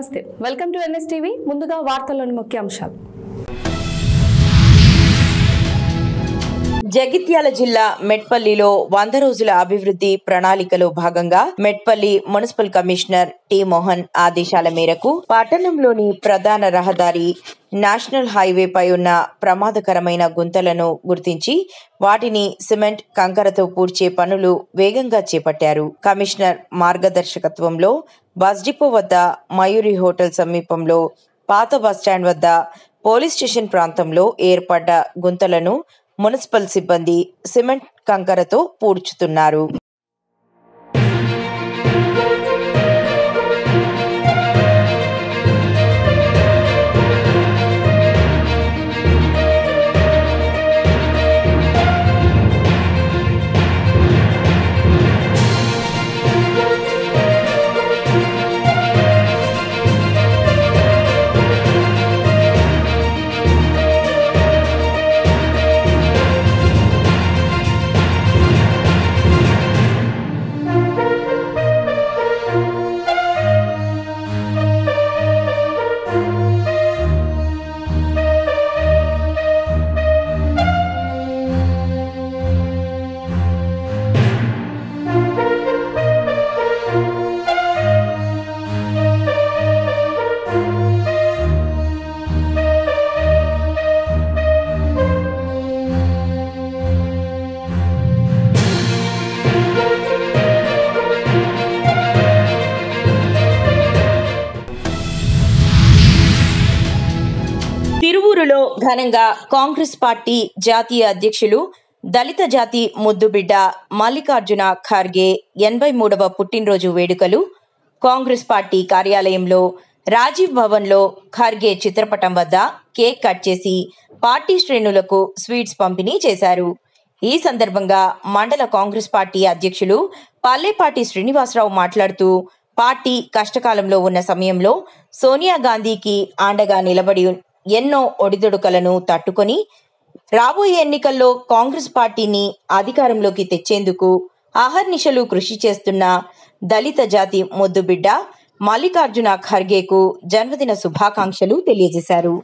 నమస్తే, welcome to NSTV. ముందుగా వార్తల్లోని ముఖ్యాంశాలు. జగిత్యాల జిల్లా మెట్పల్లిలో 100 రోజుల అభివృద్ధి ప్రణాళికలో భాగంగా Metpalli municipal commissioner T Mohan ఆదేశాల మేరకు పట్టణంలోని ప్రధాన రహదారి నేషనల్ హైవేపై ఉన్న ప్రమాదకరమైన గుంతలను గుర్తించి వాటిని సిమెంట్ కంకరతో పూడ్చే పనులు వేగంగా చేపట్టారు. కమిషనర్ మార్గదర్శకత్వంలో బస్ డిపో వద్ద, మయూరి హోటల్ సమీపంలో, పాత బస్టాండ్ వద్ద, పోలీస్ స్టేషన్ ప్రాంతంలో ఏర్పడ్డ గుంతలను మున్సిపల్ సిబ్బంది సిమెంట్ కంకరతో పూడ్చుతున్నారు. తిరువూరులో ఘనంగా కాంగ్రెస్ పార్టీ జాతీయ అధ్యక్షులు, దళిత జాతి ముద్దుబిడ్డ మల్లికార్జున ఖార్గే 83వ పుట్టినరోజు వేడుకలు కాంగ్రెస్ పార్టీ కార్యాలయంలో రాజీవ్ భవన్లో ఖార్గే చిత్రపటం వద్ద కేక్ కట్ చేసి పార్టీ శ్రేణులకు స్వీట్స్ పంపిణీ చేశారు. ఈ సందర్భంగా మండల కాంగ్రెస్ పార్టీ అధ్యక్షులు పల్లెపాటి శ్రీనివాసరావు మాట్లాడుతూ, పార్టీ కష్టకాలంలో ఉన్న సమయంలో సోనియా గాంధీకి అండగా నిలబడి ఎన్నో ఒడిదుడుకులను తట్టుకొని రాబోయే ఎన్నికల్లో కాంగ్రెస్ పార్టీని అధికారంలోకి తెచ్చేందుకు అహర్నిశలు కృషి చేస్తున్న దళిత జాతి ముద్దుబిడ్డ మల్లికార్జున ఖర్గేకు జన్మదిన శుభాకాంక్షలు తెలియజేశారు.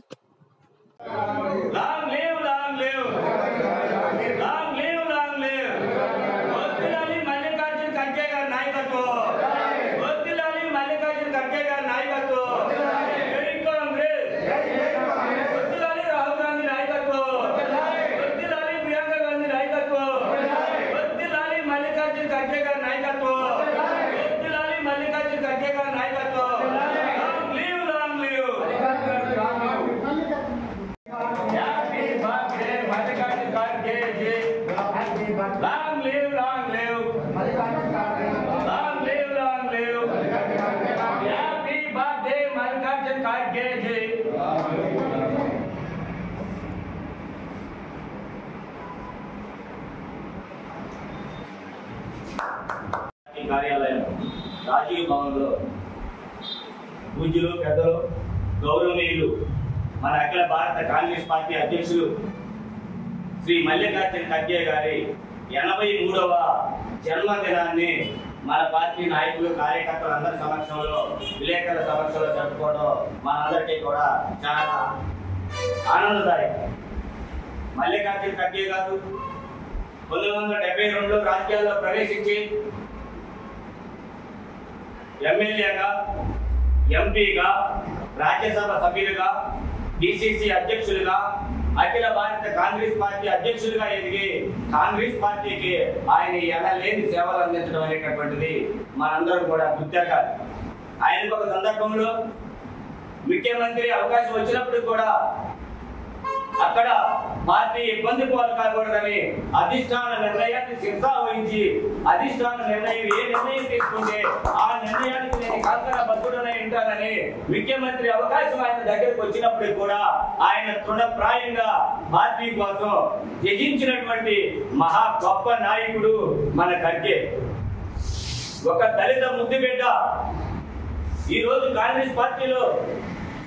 కార్యాలయం రాజీవ్ భవన్లో పూజ్యులు, పెద్దలు, గౌరవనీయులు మన అఖిల భారత కాంగ్రెస్ పార్టీ అధ్యక్షులు శ్రీ మల్లికార్జున ఖర్గే గారి 83వ జన్మదినాన్ని మన పార్టీ నాయకులు, కార్యకర్తలు అందరి సమక్షంలో, విలేకరుల సమక్షంలో జరుపుకోవడం మనందరికీ కూడా చాలా ఆనందదాయకం. మల్లికార్జున ఖర్గే గారు 1972లో రాజకీయాల్లో ప్రవేశించి ఎమ్మెల్యేగా, ఎంపీగా, రాజ్యసభ సభ్యులుగా, డిసిసి అధ్యక్షులుగా, అఖిల భారత కాంగ్రెస్ పార్టీ అధ్యక్షులుగా ఎదిగి కాంగ్రెస్ పార్టీకి ఆయన ఎనలేని సేవలు అందించడం అనేటటువంటిది మనందరం కూడా గుర్తెరగాలి. ఆయనకు ఒక సందర్భంలో ముఖ్యమంత్రి అవకాశం వచ్చినప్పుడు కూడా అక్కడ పార్టీ ఇబ్బంది పాలు కాకూడదని అధిష్టాన నిర్ణయాన్ని శిరసా వహించి, అధిష్టాన నిర్ణయం ఏ నిర్ణయం తీసుకుంటే ఆ నిర్ణయానికి నేను కాంకర బద్దుడనే ఉంటానని ముఖ్యమంత్రి అవకాశం ఆయన దగ్గరకు వచ్చినప్పుడు కూడా ఆయన తృణప్రాయంగా పార్టీ కోసం త్యజించినటువంటి మహా గొప్ప నాయకుడు మన ఖర్గే. ఒక దళిత ముద్దుబిడ్డ ఈరోజు కాంగ్రెస్ పార్టీలో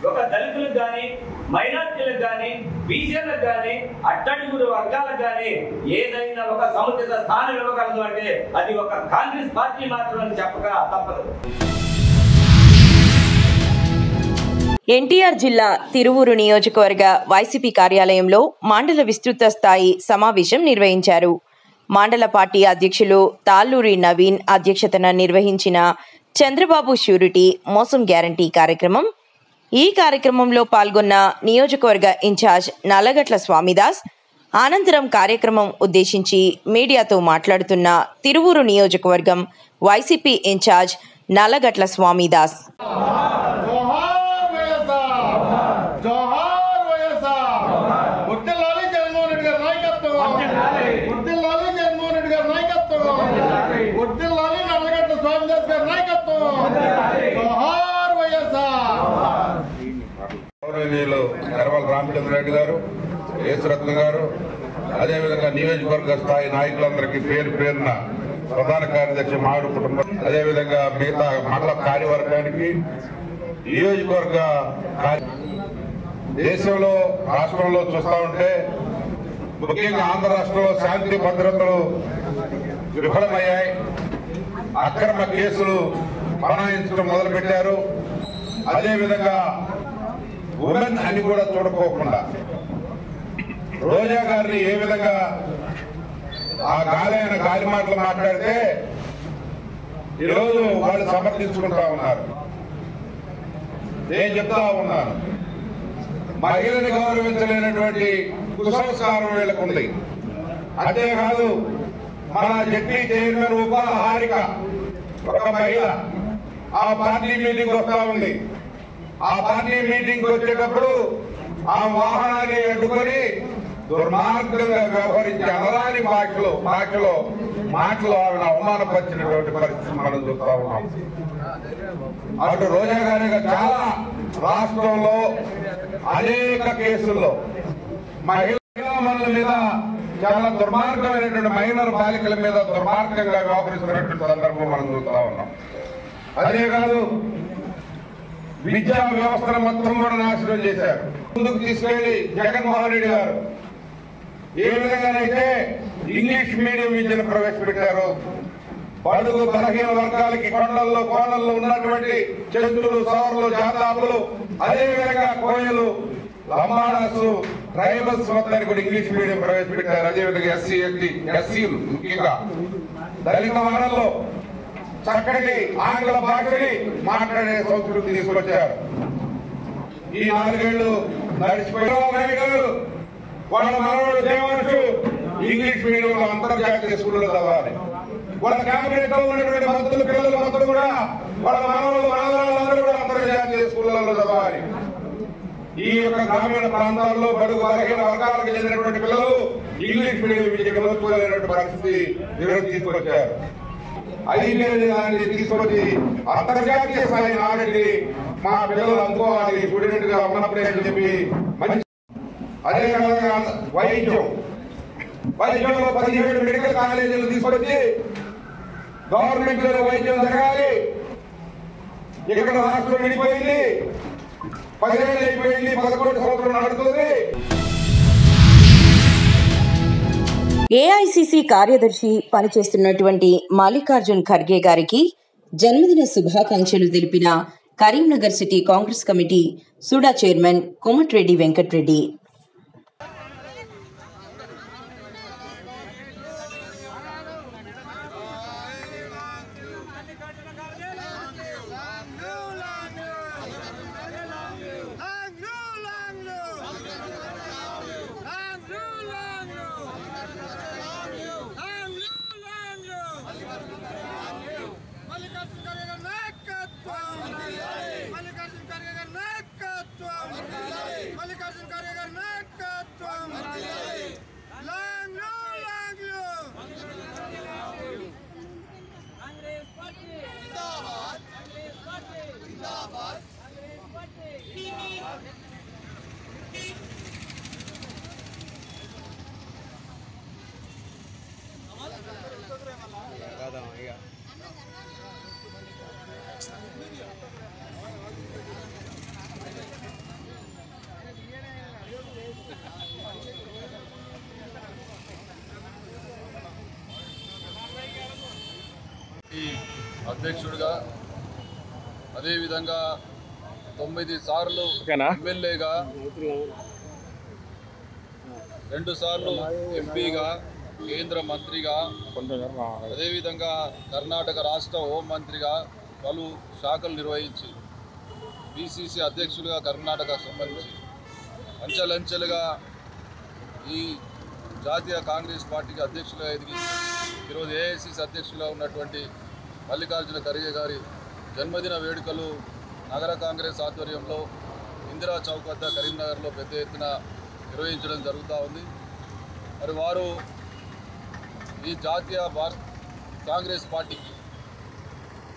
ఒక దళితులకు కానీ, మైనార్టీలకు కానీ, బీసీలకు కానీ, అట్టడుగుడు వర్గాలకు కానీ ఏదైనా ఒక సముచిత స్థానం ఇవ్వగలదు అంటే అది ఒక కాంగ్రెస్ పార్టీ మాత్రమే చెప్పక తప్పదు. ఎన్టీఆర్ జిల్లా తిరువూరు నియోజకవర్గ వైసీపీ కార్యాలయంలో మండల విస్తృత స్థాయి సమావేశం నిర్వహించారు. మండల పార్టీ అధ్యక్షులు తాళ్ళూరి నవీన్ అధ్యక్షతన నిర్వహించిన చంద్రబాబు ష్యూరిటీ మోసం గ్యారంటీ కార్యక్రమం. ఈ కార్యక్రమంలో పాల్గొన్న నియోజకవర్గ ఇన్ఛార్జ్ నల్లగట్ల స్వామిదాస్ అనంతరం కార్యక్రమం ఉద్దేశించి మీడియాతో మాట్లాడుతున్న తిరువూరు నియోజకవర్గం వైసీపీ ఇన్ఛార్జ్ నల్లగట్ల స్వామిదాస్ రామచంద్రరెడ్డి గారు, యేసురత్న గారు, అదేవిధంగా నియోజకవర్గ స్థాయి నాయకులందరికీ పేరు పేరున ప్రధాన కార్యదర్శి మామిడి కుటుంబం, అదేవిధంగా మిగతా మండల కార్యవర్గానికి, నియోజకవర్గ దేశంలో రాష్ట్రంలో చూస్తా ఉంటే ముఖ్యంగా ఆంధ్ర రాష్ట్రంలో శాంతి భద్రతలు విఫలమయ్యాయి. అక్రమ కేసులు బనాయించడం మొదలుపెట్టారు. అదేవిధంగా ఉమెన్ అని కూడా చూడకోకుండా రోజా గారిని ఏ విధంగా ఆ గాలి మాటలు మాట్లాడితే ఈరోజు వాళ్ళు సమర్థించుకుంటా ఉన్నారు. నేను చెప్తా ఉన్నాను, మహిళని గౌరవించలేనటువంటి కుసంస్కారం వీళ్ళకు ఉంది. అంతేకాదు మన జడ్పీ చైర్మన్ హారిక ఒక మహిళ ఆ పార్టీ మీటింగ్ వస్తా ఉంది. ఆ పార్టీ మీటింగ్ వచ్చేటప్పుడు ఆ వాహనాన్ని అడ్డుకొని దుర్మార్గంగా వ్యవహరించి అనరాని మాటలు ఆమెను అవమానపరిచినటువంటి పరిస్థితి మనం చూస్తా ఉన్నాం. అటు రోజా గారి చాలా రాష్ట్రంలో అనేక కేసుల్లో మహిళల మీద చాలా దుర్మార్గమైనటువంటి మైనర్ బాలికల మీద దుర్మార్గంగా వ్యవహరిస్తున్నటువంటి సందర్భం మనం చూస్తా ఉన్నాం. అదే కాదు, విద్యా వ్యవస్థను మొత్తం కూడా నాశనం చేశారు. ముందుకు తీసుకెళ్లి జగన్మోహన్ రెడ్డి గారు ఏ విధంగానైతే ఇంగ్లీష్ మీడియం విద్యను ప్రవేశపెట్టారో, బడుగు బలహీన వర్గాలకి కొండల్లో కోణల్లో ఉన్నటువంటి చెంచులు, సవర్లు, జాతాపులు, అదేవిధంగా కోయలు, లంబాడాసు, ట్రైబల్స్ మొత్తానికి కూడా ఇంగ్లీష్ మీడియం ప్రవేశపెట్టారు. అదేవిధంగా ఎస్సీలు ముఖ్యంగా దళిత వారంలో చక్కటి ఆంగ్ల భాషని మాట్లాడే సంస్కృతి తీసుకొచ్చారు. ఈ 4 ఏళ్లు నడిచిపోయారు. వాళ్ళ మనవాడు దేవాంశు ఇంగ్లీష్ మీడియంలో అంతర్జాతీయ స్కూల్లో చదవాలి. వాళ్ళ క్యాబినెట్ లో ఉన్నటువంటి మంత్రుల పిల్లలు మొత్తం కూడా వాళ్ళ మనవాళ్ళు కూడా అంతర్జాతీయ స్కూళ్లలో చదవాలి. ఈ యొక్క గ్రామీణ ప్రాంతాల్లో బడుగు బలహీన వర్గాలకు చెందినటువంటి పిల్లలు ఇంగ్లీష్ మీడియం విద్యకు నోచుకోలేనటువంటి పరిస్థితి తీసుకొచ్చారు. దాన్ని తీసుకొచ్చి అంతర్జాతీయ స్థాయి నాలెడ్జ్ మా పిల్లలు అందుకోవాలి స్టూడెంట్ గా ఉన్నప్పుడే అని చెప్పి మంచి. అదేవిధంగా వైద్యంలో 17 మెడికల్ కాలేజీలు తీసుకొచ్చి గవర్నమెంట్ లో వైద్యం జరగాలి. ఇక్కడ రాష్ట్రం విడిపోయింది, 10 ఏళ్ళు అయిపోయింది, 11 సంవత్సరం నడుస్తుంది. ఏఐసిసి కార్యదర్శి పనిచేస్తున్నటువంటి మల్లికార్జున్ ఖర్గే గారికి జన్మదిన శుభాకాంక్షలు తెలిపిన Karimnagar city Congress committee SUDA chairman Komatireddy Venkatareddy. అధ్యక్షుడిగా అదేవిధంగా 9 సార్లు ఎమ్మెల్యేగా, 2 సార్లు ఎంపీగా, కేంద్ర మంత్రిగా, అదేవిధంగా కర్ణాటక రాష్ట్ర హోంమంత్రిగా పలు శాఖలు నిర్వహించి పిసిసి అధ్యక్షులుగా కర్ణాటకకు సంబంధించి అంచెలంచెలుగా ఈ జాతీయ కాంగ్రెస్ పార్టీకి అధ్యక్షులుగా ఎదిగి ఈరోజు ఏఐసిసి అధ్యక్షులుగా ఉన్నటువంటి మల్లికార్జున ఖర్గే గారి జన్మదిన వేడుకలు నగర కాంగ్రెస్ ఆధ్వర్యంలో ఇందిరా చౌక్ వద్ద కరీంనగర్లో పెద్ద ఎత్తున నిర్వహించడం జరుగుతూ ఉంది. మరి వారు ఈ జాతీయ కాంగ్రెస్ పార్టీకి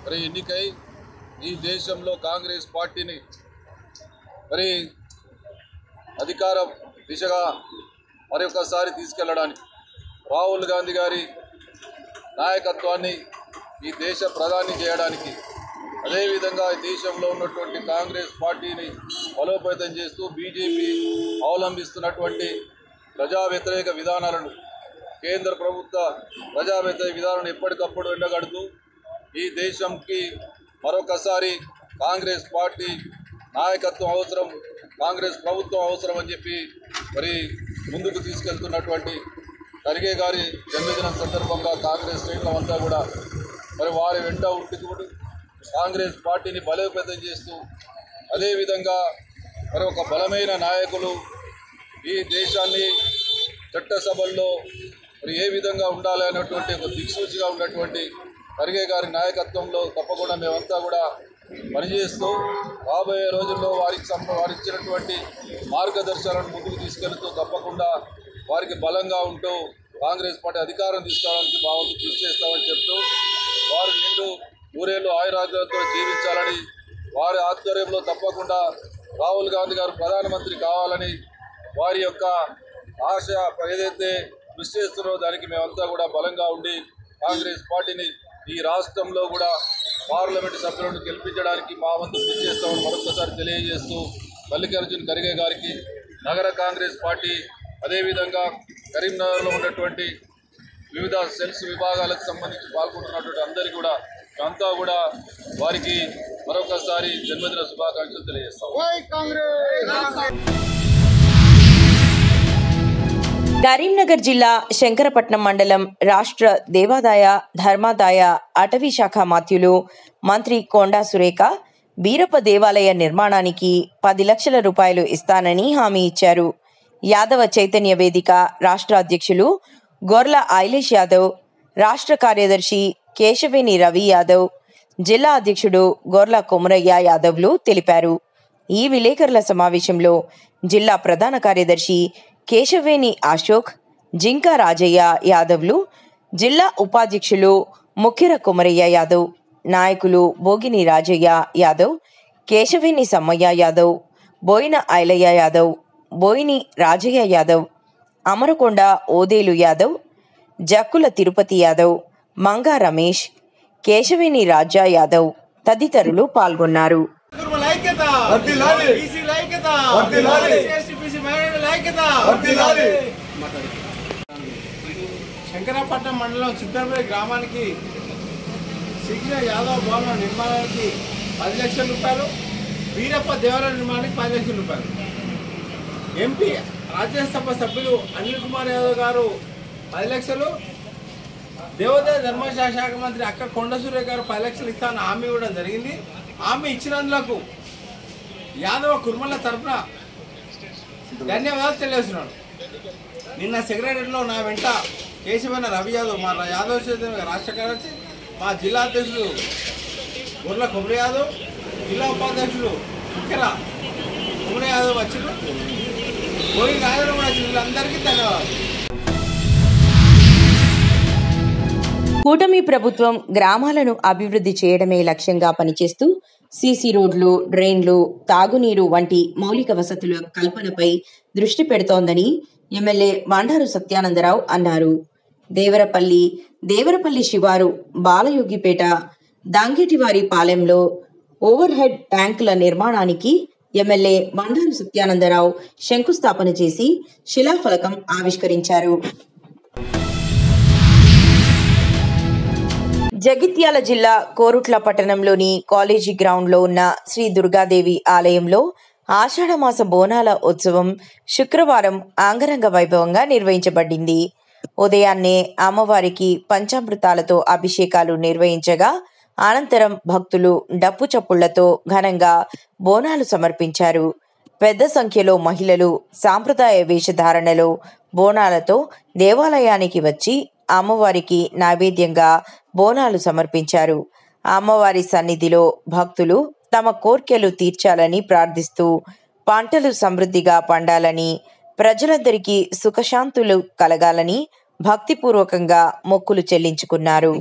మరి ఎన్నికై ఈ దేశంలో కాంగ్రెస్ పార్టీని మరి అధికార దిశగా మరొకసారి తీసుకెళ్లడానికి రాహుల్ గాంధీ గారి నాయకత్వాన్ని ఈ దేశ ప్రధాని చేయడానికి, అదేవిధంగా ఈ దేశంలో ఉన్నటువంటి కాంగ్రెస్ పార్టీని బలోపేతం చేస్తూ బీజేపీ అవలంబిస్తున్నటువంటి ప్రజా వ్యతిరేక విధానాలను, కేంద్ర ప్రభుత్వ ప్రజా వ్యతిరేక విధానాలను ఎప్పటికప్పుడు ఎండగడుతూ ఈ దేశంకి మరొకసారి కాంగ్రెస్ పార్టీ నాయకత్వం అవసరం, కాంగ్రెస్ ప్రభుత్వం అవసరం అని చెప్పి మరి ముందుకు తీసుకెళ్తున్నటువంటి ఖర్గే గారి జన్మదినం సందర్భంగా కాంగ్రెస్ శ్రేణులంతా కూడా మరి వారి వెంట ఉంటుకుడు కాంగ్రెస్ పార్టీని బలోపేతం చేస్తూ, అదేవిధంగా మరి ఒక బలమైన నాయకులు ఈ దేశాన్ని చట్టసభల్లో మరి ఏ విధంగా ఉండాలి అనేటువంటి ఒక దిక్సూచిగా ఉన్నటువంటి ఖర్గే గారి నాయకత్వంలో తప్పకుండా మేమంతా కూడా పనిచేస్తూ రాబోయే రోజుల్లో వారికి ఇచ్చినటువంటి మార్గదర్శనాలను ముందుకు తీసుకెళ్తూ తప్పకుండా వారికి బలంగా ఉంటూ కాంగ్రెస్ పార్టీ అధికారం తీసుకోవడానికి బాగుంది కృషి చేస్తామని చెప్తూ వారు నిండు ఊరేళ్ళు ఆయురాగ్యాలతో జీవించాలని, వారి ఆధ్వర్యంలో తప్పకుండా రాహుల్ గాంధీ గారు ప్రధానమంత్రి కావాలని వారి యొక్క ఆశ ఏదైతే కృషి చేస్తున్నారో దానికి మేమంతా కూడా బలంగా ఉండి కాంగ్రెస్ పార్టీని ఈ రాష్ట్రంలో కూడా పార్లమెంటు సభ్యులను గెలిపించడానికి మా వంతు కృషి చేస్తామని మరొకసారి తెలియజేస్తూ మల్లికార్జున ఖర్గే గారికి నగర కాంగ్రెస్ పార్టీ, అదేవిధంగా కరీంనగర్లో ఉన్నటువంటి వివిధ సెల్స్ విభాగాలకు సంబంధించి పాల్గొంటున్నటువంటి అందరికీ కూడా అంతా కూడా వారికి మరొకసారి జన్మదిన శుభాకాంక్షలు తెలియజేస్తాం. కరీంనగర్ జిల్లా శంకరపట్నం మండలం రాష్ట్ర దేవాదాయ ధర్మాదాయ అటవీ శాఖ మాత్యులు మంత్రి కొండా సురేఖ బీరప్ప దేవాలయ నిర్మాణానికి 10 లక్షల రూపాయలు ఇస్తానని హామీ ఇచ్చారు. యాదవ చైతన్య వేదిక రాష్ట్ర అధ్యక్షులు గొర్ల ఐలేష్ యాదవ్, రాష్ట్ర కార్యదర్శి కేశవేని రవి యాదవ్, జిల్లా అధ్యక్షుడు గొర్ల కొమరయ్య యాదవ్లు తెలిపారు. ఈ విలేకరుల సమావేశంలో జిల్లా ప్రధాన కార్యదర్శి కేశవేని అశోక్, జింకా రాజయ్య యాదవ్లు, జిల్లా ఉపాధ్యక్షులు ముఖ్యర కొమరయ్య యాదవ్, నాయకులు భోగిని రాజయ్య యాదవ్, కేశవేని సమ్మయ్య యాదవ్, బోయిన ఐలయ్య యాదవ్, బోయిని రాజయ్య యాదవ్, అమరకొండ ఓదేలు యాదవ్, జక్కుల తిరుపతి యాదవ్, మంగా రమేష్, కేశవేని రాజా యాదవ్ తదితరులు పాల్గొన్నారు. శంకరపట్నం మండలం చిత్తూరుపల్లి గ్రామానికి శీఘ్ర యాదవ భవన నిర్మాణానికి 10 లక్షల రూపాయలు, వీరప్ప దేవాలయ నిర్మాణానికి 10 లక్షల రూపాయలు. ఎంపీ రాజ్యసభ సభ్యులు అనిల్ కుమార్ యాదవ్ గారు 10 లక్షలు, దేవాదాయ ధర్మశాఖ శాఖ మంత్రి అక్క కొండ సురేఖ గారు 10 లక్షలు ఇస్తానని హామీ ఇవ్వడం జరిగింది. హామీ ఇచ్చినందులకు యాదవ కుర్మల తరఫున ధన్యవాదాలు తెలియజేస్తున్నాడు. నిన్న సెక్రటరీలో నా వెంట కేశవన రవి యాదవ్, మా యాదవ్ రాష్ట్ర కార్యదర్శి, మా జిల్లా అధ్యక్షుడు గొర్ల కొమర యాదవ్, జిల్లా ఉపాధ్యక్షుడు ముఖ్యర కొమర యాదవ్ వచ్చారు. పోయి రాజు వీళ్ళందరికీ ధన్యవాదాలు. కూటమి ప్రభుత్వం గ్రామాలను అభివృద్ధి చేయడమే లక్ష్యంగా పనిచేస్తూ సీసీ రోడ్లు, డ్రైన్లు, తాగునీరు వంటి మౌలిక వసతుల కల్పనపై దృష్టి పెడుతోందని ఎమ్మెల్యే బండారు సత్యానందరావు అన్నారు. దేవరపల్లి శివారు బాలయోగిపేట దంగేటివారి పాలెంలో ఓవర్ హెడ్ ట్యాంకుల నిర్మాణానికి ఎమ్మెల్యే బండారు సత్యానందరావు శంకుస్థాపన చేసి శిలాఫలకం ఆవిష్కరించారు. జగిత్యాల జిల్లా కోరుట్ల పట్టణంలోని కాలేజీ గ్రౌండ్లో ఉన్న శ్రీ దుర్గాదేవి ఆలయంలో ఆషాఢమాస బోనాల ఉత్సవం శుక్రవారం అంగరంగ వైభవంగా నిర్వహించబడింది. ఉదయాన్నే అమ్మవారికి పంచామృతాలతో అభిషేకాలు నిర్వహించగా అనంతరం భక్తులు డప్పు చప్పుళ్లతో ఘనంగా బోనాలు సమర్పించారు. పెద్ద సంఖ్యలో మహిళలు సాంప్రదాయ వేషధారణలో బోనాలతో దేవాలయానికి వచ్చి అమ్మవారికి నైవేద్యంగా బోనాలు సమర్పించారు. అమ్మవారి సన్నిధిలో భక్తులు తమ కోర్కెలు తీర్చాలని ప్రార్థిస్తూ పంటలు సమృద్ధిగా పండాలని, ప్రజలందరికీ సుఖశాంతులు కలగాలని భక్తిపూర్వకంగా మొక్కులు చెల్లించుకున్నారు.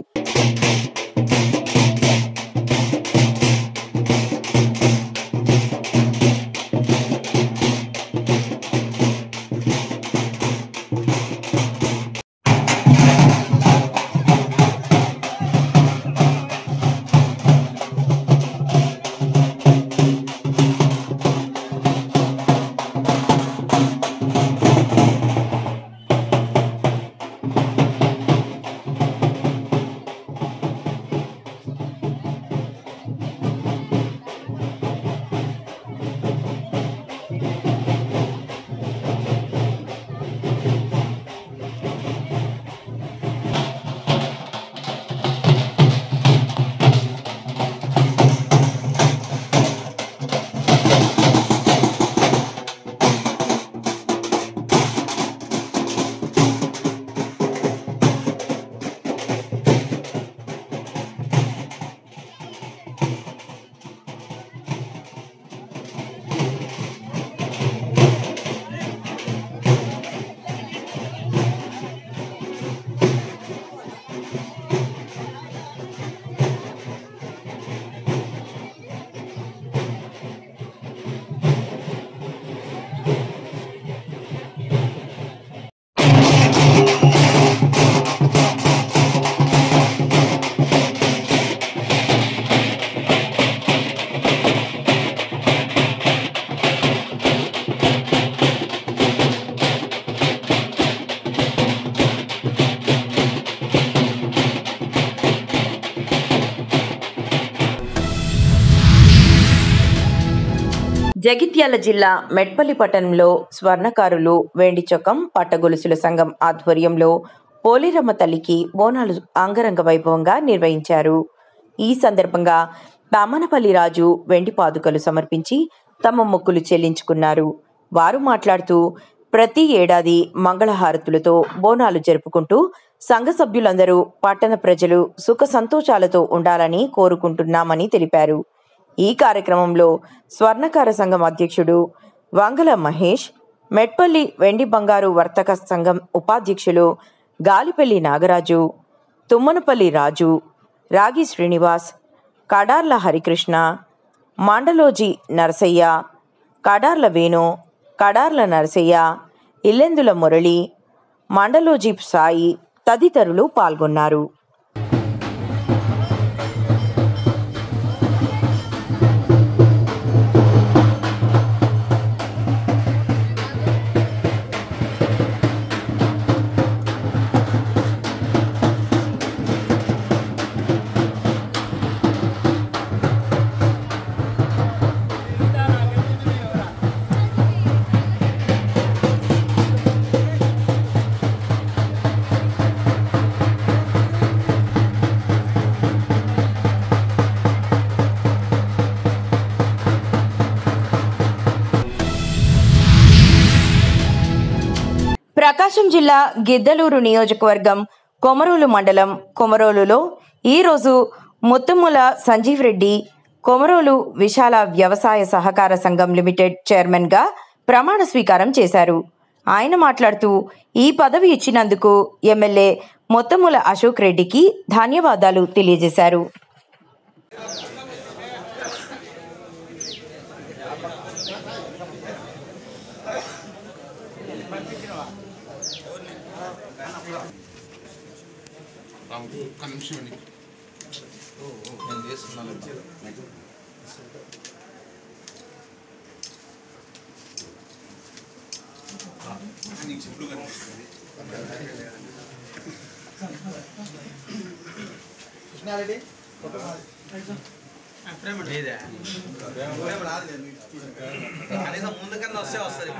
జగిత్యాల జిల్లా మెట్పల్లి పట్టణంలో స్వర్ణకారులు వెండి చొక్కం పట్టగొలుసుల సంఘం ఆధ్వర్యంలో పోలేరమ్మ తల్లికి బోనాలు అంగరంగ వైభవంగా నిర్వహించారు. ఈ సందర్భంగా బామనపల్లి రాజు వెండి పాదుకలు సమర్పించి తమ మొక్కులు చెల్లించుకున్నారు. వారు మాట్లాడుతూ ప్రతి ఏడాది మంగళహారతులతో బోనాలు జరుపుకుంటూ సంఘ సభ్యులందరూ పట్టణ ప్రజలు సుఖ సంతోషాలతో ఉండాలని కోరుకుంటున్నామని తెలిపారు. ఈ కార్యక్రమంలో స్వర్ణకార సంఘం అధ్యక్షుడు వంగల మహేష్, మెట్పల్లి వెండి బంగారు వర్తక సంఘం ఉపాధ్యక్షులు గాలిపల్లి నాగరాజు, తుమ్మనపల్లి రాజు, రాగి శ్రీనివాస్, కడార్ల హరికృష్ణ, మాండలోజీ నరసయ్య, కడార్ల వేణు, కడార్ల నరసయ్య, ఇల్లెందుల మురళి, మండలోజీ సాయి తదితరులు పాల్గొన్నారు. ప్రకాశం జిల్లా గిద్దలూరు నియోజకవర్గం కొమరోలు మండలం కొమరోలులో ఈరోజు ముత్తుముల సంజీవ్ రెడ్డి కొమరోలు విశాల వ్యవసాయ సహకార సంఘం లిమిటెడ్ చైర్మన్గా ప్రమాణ స్వీకారం చేశారు. ఆయన మాట్లాడుతూ ఈ పదవి ఇచ్చినందుకు ఎమ్మెల్యే ముత్తుముల అశోక్ రెడ్డికి ధన్యవాదాలు తెలియజేశారు. ముందు కన్నా వస్తారు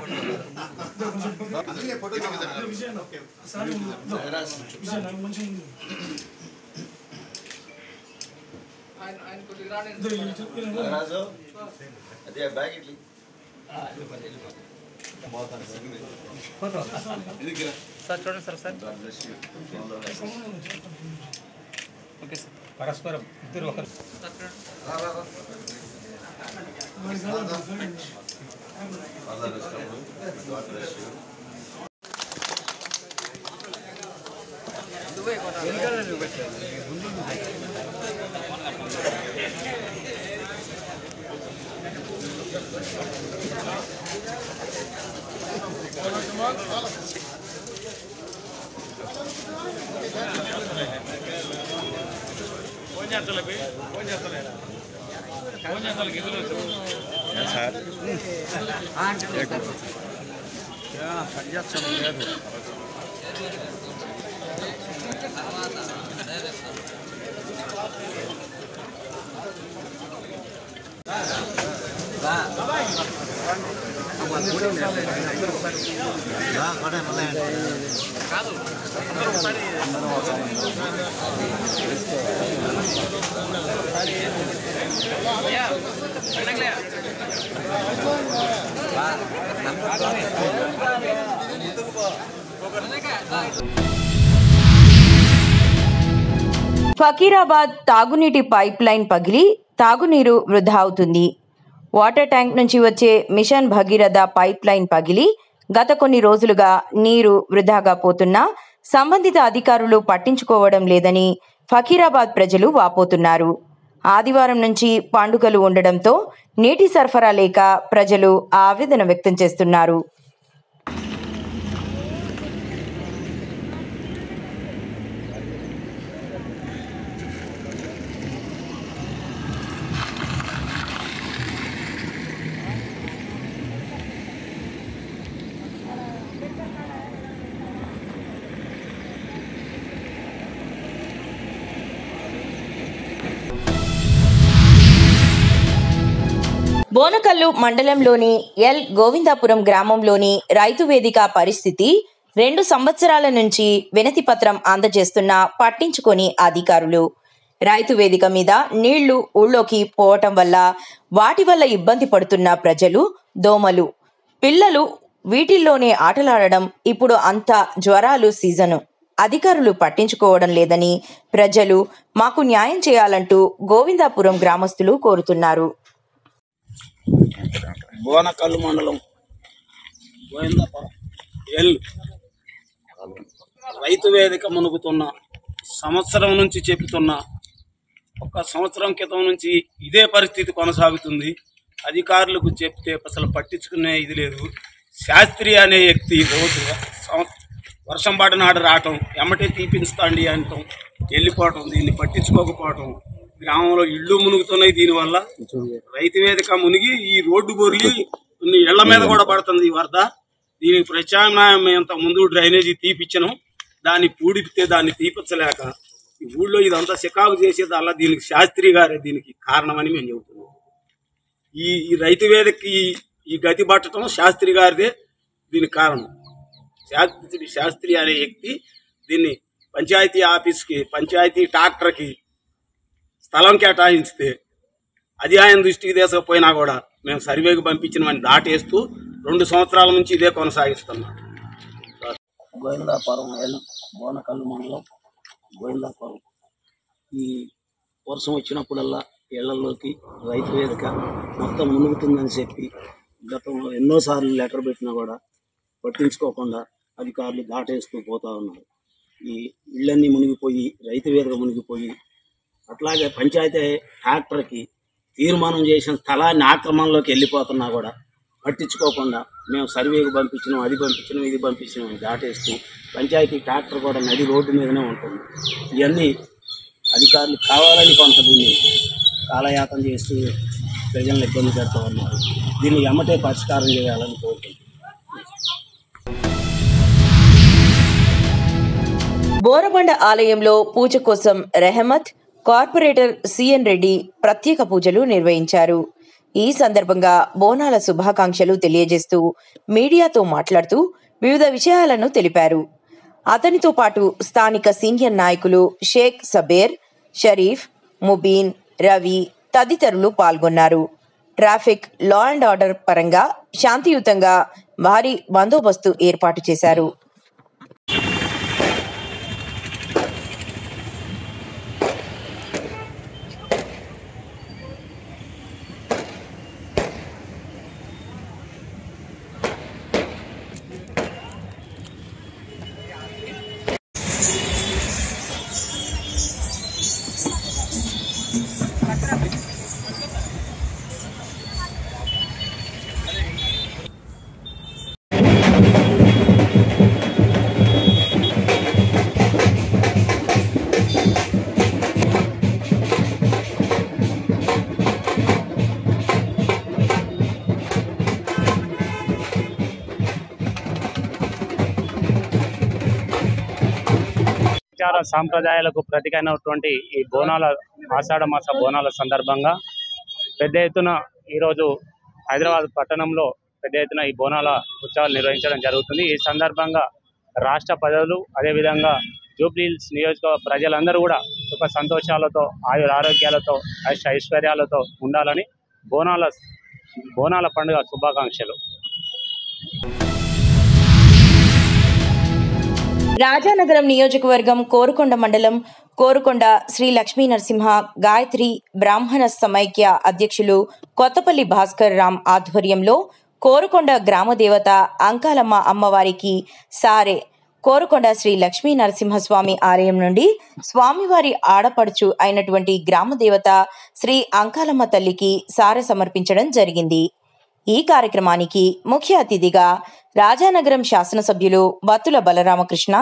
అదే బ్యాగ్ ఇట్లా సార్ చూడండి సార్ ఓకే సార్ పరస్పరం ఇద్దరు ఒకరు ఫకీరాబాద్ తాగునీటి పైప్ లైన్ పగిలి తాగునీరు వృధా అవుతుంది. వాటర్ ట్యాంక్ నుంచి వచ్చే మిషన్ భగీరథ పైప్ లైన్ పగిలి గత కొన్ని రోజులుగా నీరు వృధాగా పోతున్నా సంబంధిత అధికారులు పట్టించుకోవడం లేదని ఫకీరాబాద్ ప్రజలు వాపోతున్నారు. ఆదివారం నుంచి పండుగలు ఉండడంతో నీటి సరఫరా లేక ప్రజలు ఆవేదన వ్యక్తం చేస్తున్నారు. బోనకల్లు మండలంలోని ఎల్ గోవిందాపురం గ్రామంలోని రైతు వేదిక పరిస్థితి 2 సంవత్సరాల నుంచి వినతి పత్రం అందజేస్తున్నా పట్టించుకొని అధికారులు. రైతు వేదిక మీద నీళ్లు ఊళ్ళోకి పోవటం వల్ల వాటి వల్ల ఇబ్బంది పడుతున్న ప్రజలు, దోమలు, పిల్లలు వీటిల్లోనే ఆటలాడడం. ఇప్పుడు అంతా జ్వరాలు సీజను. అధికారులు పట్టించుకోవడం లేదని ప్రజలు మాకు న్యాయం చేయాలంటూ గోవిందాపురం గ్రామస్తులు కోరుతున్నారు. బోనకల్లు మండలం గోవిందాపురం ఎల్ రైతు వేదిక మునుగుతున్న సంవత్సరం నుంచి చెబుతున్నా, 1 సంవత్సరం క్రితం నుంచి ఇదే పరిస్థితి కొనసాగుతుంది. అధికారులకు చెప్తే అసలు పట్టించుకునే ఇది లేదు. శాస్త్రి అనే వ్యక్తి రోజు వర్షం పడినాడు రావటం, ఎమ్మటే తీపించుతాండి అనటం, వెళ్ళిపోవటం, దీన్ని పట్టించుకోకపోవటం. గ్రామంలో ఇళ్ళు మునుగుతున్నాయి. దీనివల్ల రైతు వేదిక మునిగి ఈ రోడ్డు బొర్లి ఇళ్ల మీద కూడా పడుతుంది ఈ వరద. దీనికి ప్రత్యామ్నాయం ఇంత ముందు డ్రైనేజీ తీపిచ్చను, దాన్ని పూడిపితే దాన్ని తీపించలేక ఈ ఊళ్ళో ఇదంతా చికాకు చేసేది అలా దీనికి శాస్త్రి గారే దీనికి కారణమని మేము చెబుతున్నాం. ఈ రైతు వేదికకి ఈ గతి పట్టడం శాస్త్రి గారిదే దీనికి కారణం. శాస్త్రి అనే వ్యక్తి దీన్ని పంచాయతీ ఆఫీస్కి, పంచాయతీ ట్రాక్టర్కి స్థలం కేటాయిస్తే అది ఆయన దృష్టికి తీసుకుపోయినా కూడా మేము సర్వేకి పంపించినవని దాటేస్తూ 2 సంవత్సరాల నుంచి ఇదే కొనసాగిస్తున్నాం. గోవిందాపురం బోనకల్లు మండలం గోవిందాపురం. ఈ వర్షం వచ్చినప్పుడల్లా ఇళ్లలోకి రైతు వేదిక మొత్తం మునుగుతుందని చెప్పి గతంలో ఎన్నోసార్లు లెటర్ పెట్టినా కూడా పట్టించుకోకుండా అధికారులు దాటేస్తూ పోతా ఉన్నారు. ఈ ఇళ్ళన్నీ మునిగిపోయి రైతు వేదిక మునిగిపోయి, అట్లాగే పంచాయతీ ట్రాక్టర్కి తీర్మానం చేసిన స్థలాన్ని ఆక్రమణలోకి వెళ్ళిపోతున్నా కూడా పట్టించుకోకుండా మేము సర్వేకి పంపించినాం, అది పంపించినాం, ఇది పంపించినాం అని దాటేస్తూ పంచాయతీ ట్రాక్టర్ కూడా నడి రోడ్డు మీదనే ఉంటుంది. ఇవన్నీ అధికారులు కావాలని కొంత దీన్ని కాలయాపన చేస్తూ ప్రజలను ఇబ్బంది పెడతా ఉన్నారు. దీన్ని ఎమ్మటే పరిష్కారం చేయాలని కోరుకుంటున్నాం. బోరబండ ఆలయంలో పూజ కోసం రెహమత్, కార్పొరేటర్ సిఎన్ రెడ్డి ప్రత్యేక పూజలు నిర్వహించారు. ఈ సందర్భంగా బోనాల శుభాకాంక్షలు తెలియజేస్తూ మీడియాతో మాట్లాడుతూ వివిధ విషయాలను తెలిపారు. అతనితో పాటు స్థానిక సీనియర్ నాయకులు షేక్ సబేర్, షరీఫ్, ముబీన్, రవి తదితరులు పాల్గొన్నారు. ట్రాఫిక్, లా అండ్ ఆర్డర్ పరంగా శాంతియుతంగా భారీ బందోబస్తు ఏర్పాటు చేశారు. సాంప్రదాయాలకు ప్రతీకైనటువంటి ఈ బోనాల ఆషాఢ మాస బోనాల సందర్భంగా పెద్ద ఎత్తున ఈరోజు హైదరాబాద్ పట్టణంలో పెద్ద ఎత్తున ఈ బోనాల ఉత్సవాలు నిర్వహించడం జరుగుతుంది. ఈ సందర్భంగా రాష్ట్ర ప్రజలు అదేవిధంగా జూబ్లీహిల్స్ నియోజకవర్గ ప్రజలందరూ కూడా సుఖ సంతోషాలతో ఆరోగ్యాలతో ఐశ్వర్యాలతో ఉండాలని బోనాల పండుగ శుభాకాంక్షలు. రాజానగరం నియోజకవర్గం కోరుకొండ మండలం కోరుకొండ శ్రీ లక్ష్మీ నరసింహ గాయత్రి బ్రాహ్మణ సమైక్య అధ్యక్షులు కొత్తపల్లి భాస్కర్ రామ్ ఆధ్వర్యంలో కోరుకొండ గ్రామదేవత అంకాలమ్మ అమ్మవారికి సారే కోరుకొండ శ్రీ లక్ష్మీ నరసింహస్వామి ఆలయం నుండి స్వామివారి ఆడపడుచు అయినటువంటి గ్రామదేవత శ్రీ అంకాలమ్మ తల్లికి సారె సమర్పించడం జరిగింది. ఈ కార్యక్రమానికి ముఖ్య అతిథిగా రాజానగరం శాసనసభ్యులు బత్తుల బలరామకృష్ణ,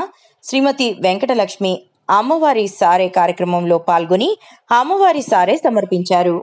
శ్రీమతి వెంకటలక్ష్మి అమ్మవారి సారే కార్యక్రమంలో పాల్గొని అమ్మవారి సారే సమర్పించారు.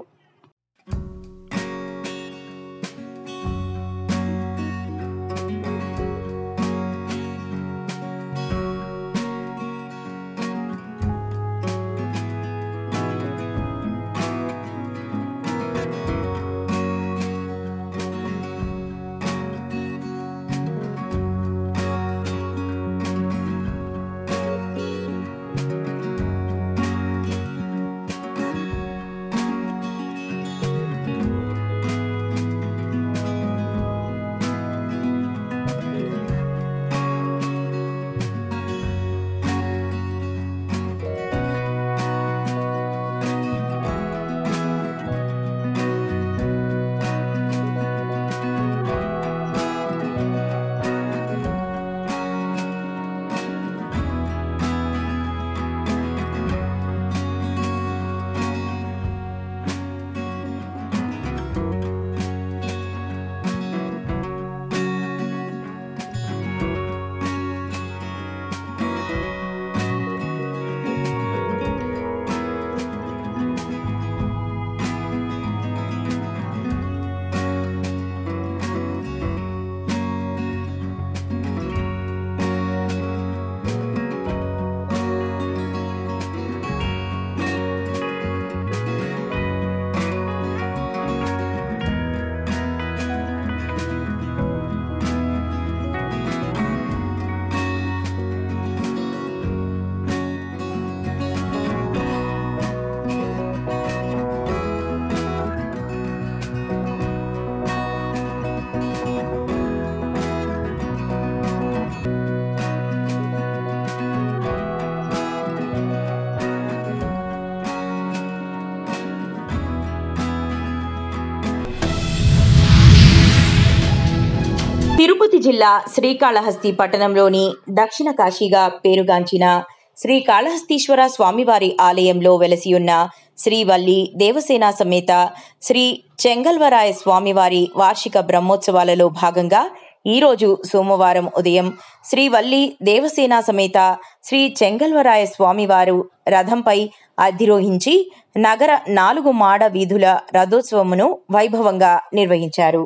తిరుపతి జిల్లా శ్రీకాళహస్తి పట్టణంలోని దక్షిణ కాశీగా పేరుగాంచిన శ్రీకాళహస్తీశ్వర స్వామివారి ఆలయంలో వెలసియున్న శ్రీవల్లి దేవసేన సమేత శ్రీ చెంగల్వరాయ స్వామివారి వార్షిక బ్రహ్మోత్సవాలలో భాగంగా ఈరోజు సోమవారం ఉదయం శ్రీవల్లి దేవసేన సమేత శ్రీ చెంగల్వరాయ స్వామివారు రథంపై అధిరోహించి నగర 4 మాడ వీధుల రథోత్సవమును వైభవంగా నిర్వహించారు.